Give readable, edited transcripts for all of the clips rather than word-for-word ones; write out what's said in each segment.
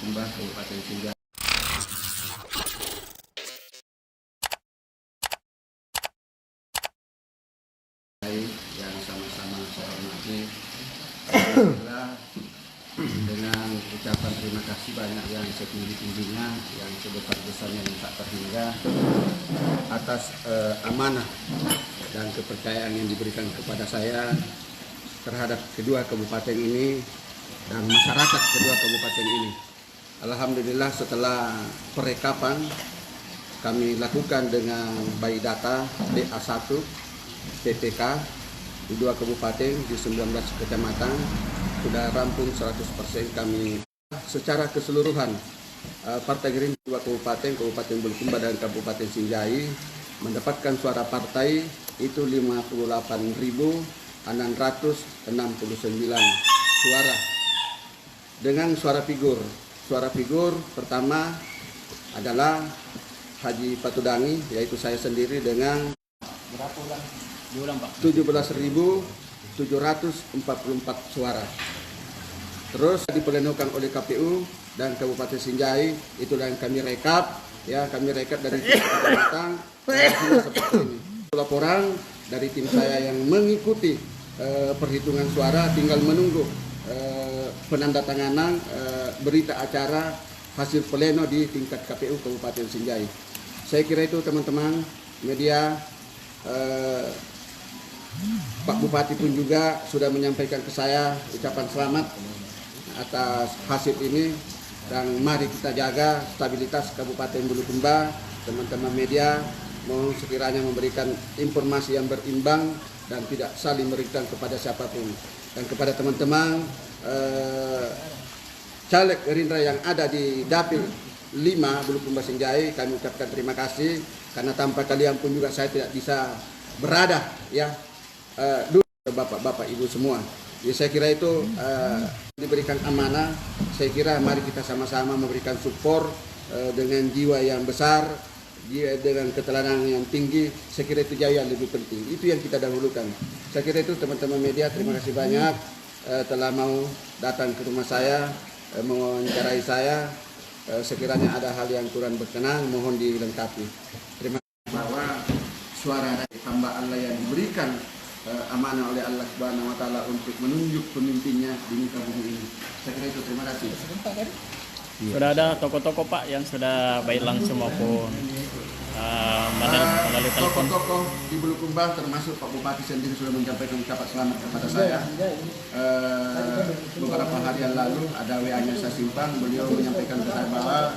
Bulukumba, Kabupaten Sinjai. Yang sama-sama saya hormati, alhamdulillah dengan ucapan terima kasih banyak yang setinggi-tingginya, yang sebesar-besarnya yang tak terhingga atas amanah dan kepercayaan yang diberikan kepada saya terhadap kedua kabupaten ini dan masyarakat kedua kabupaten ini. Alhamdulillah setelah perekapan kami lakukan dengan by data DA1 PPK di dua kabupaten di 19 kecamatan sudah rampung 100% kami secara keseluruhan. Partai Gerindra dua kabupaten, Kabupaten Bulukumba dan Kabupaten Sinjai mendapatkan suara partai itu 58.669 suara. Dengan suara figur. Suara figur pertama adalah Haji Patudangi, yaitu saya sendiri dengan 17.744 suara. Terus diplenokan oleh KPU dan Kabupaten Sinjai, itulah yang kami rekap, ya kami rekap dari kecamatan seperti ini. Laporan dari tim saya yang mengikuti perhitungan suara, tinggal menunggu penandatanganan berita acara hasil pleno di tingkat KPU Kabupaten Sinjai. Saya kira itu teman-teman media. Pak Bupati pun juga sudah menyampaikan ke saya ucapan selamat atas hasil ini, dan mari kita jaga stabilitas Kabupaten Bulukumba. Teman-teman media mohon sekiranya memberikan informasi yang berimbang dan tidak saling merugikan kepada siapapun. Dan kepada teman-teman caleg Gerindra yang ada di Dapil 5 Bulukumba Sinjai, kami ucapkan terima kasih karena tanpa kalian pun juga saya tidak bisa berada ya dulu bapak-bapak ibu semua. Jadi saya kira itu diberikan amanah. Saya kira mari kita sama-sama memberikan support dengan jiwa yang besar, dengan keteladanan yang tinggi. Saya kira itu jaya lebih penting. Itu yang kita dahulukan. Saya kira itu teman-teman media, terima kasih banyak telah mau datang ke rumah saya, mewawancarai saya. Sekiranya ada hal yang kurang berkenan mohon dilengkapi. Terima kasih bahwa suara dari hamba Allah yang diberikan amanah oleh Allah Subhanahu wa taala untuk menunjuk pemimpinnya di muka bumi ini. Saya kira itu, terima kasih. Sudah ada tokoh-tokoh Pak yang sudah baik langsung maupun melalui telepon. Tokoh-tokoh di Bulukumba termasuk Pak Bupati sendiri sudah menyampaikan ucapan selamat kepada saya. Beberapa hari yang lalu ada WA-nya saya simpan, beliau menyampaikan ke saya bahwa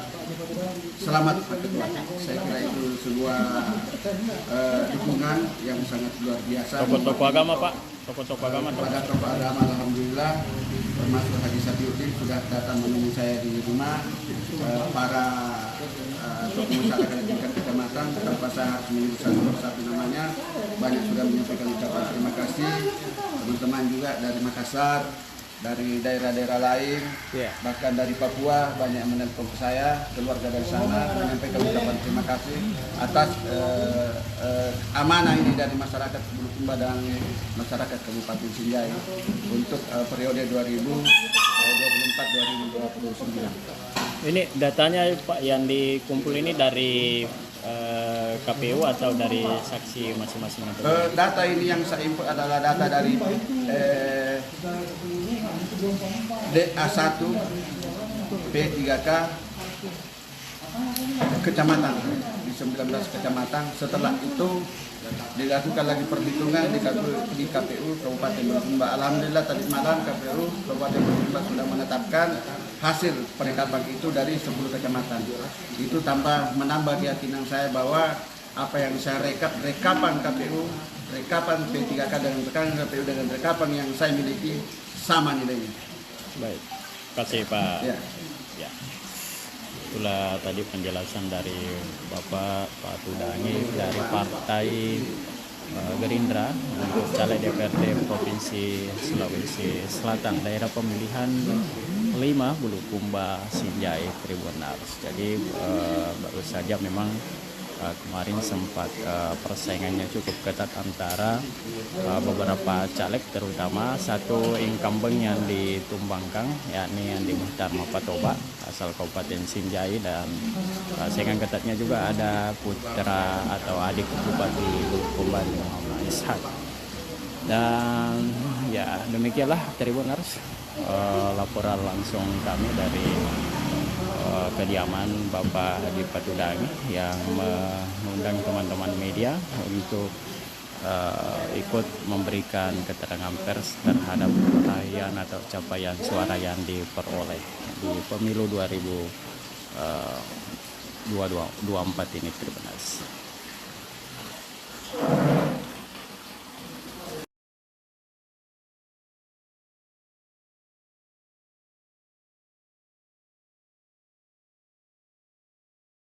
selamat Pak Ketua. Saya kira itu sebuah dukungan yang sangat luar biasa. Tokoh-tokoh agama Pak, tokoh-tokoh agama. Pada tokoh agama alhamdulillah termasuk Haji Safiuddin sudah datang menemui saya di rumah. Para tokoh masyarakat di tingkat kecamatan tanpa saya harus menyebut satu namanya banyak sudah menyampaikan ucapan terima kasih. Teman-teman juga dari Makassar, dari daerah-daerah lain, bahkan dari Papua banyak yang menelpon ke saya, keluarga dari sana menyampaikan ucapan terima kasih atas amanah ini dari masyarakat Bulukumba dan masyarakat Kabupaten Sinjai untuk periode 2024-2029. Ini datanya Pak yang dikumpul ini dari KPU atau dari saksi masing-masing? Data ini yang saya input adalah data dari DA1 P3K kecamatan di 19 kecamatan. Setelah itu dilakukan lagi perhitungan di KPU Kabupaten Bulukumba. Alhamdulillah tadi malam KPU Kabupaten Bulukumba sudah menetapkan hasil perekapan itu dari 10 kecamatan. Itu tambah menambah keyakinan saya bahwa apa yang saya rekapan KPU, rekapan P3K dengan rekapan KPU dengan rekapan yang saya miliki sama nilainya. Baik, terima kasih Pak. Ya. Ya. Itulah tadi penjelasan dari Bapak Patudangi dari Partai Gerindra untuk caleg DPRD Provinsi Sulawesi Selatan, daerah pemilihan 5 Bulukumba Sinjai Tribunals. Jadi baru saja memang kemarin sempat persaingannya cukup ketat antara beberapa caleg, terutama satu incumbent yang ditumbangkan, yakni Andi Muhtar Mapatoba asal Kabupaten Sinjai, dan saingan ketatnya juga ada putra atau adik Bupati Bulukumba Muhammad Ishak. Dan ya demikianlah Tribuners, laporan langsung kami dari kediaman Bapak Hadi Patudangi yang mengundang teman-teman media untuk ikut memberikan keterangan pers terhadap raihan atau capaian suara yang diperoleh di pemilu 2024 ini. Terima kasih.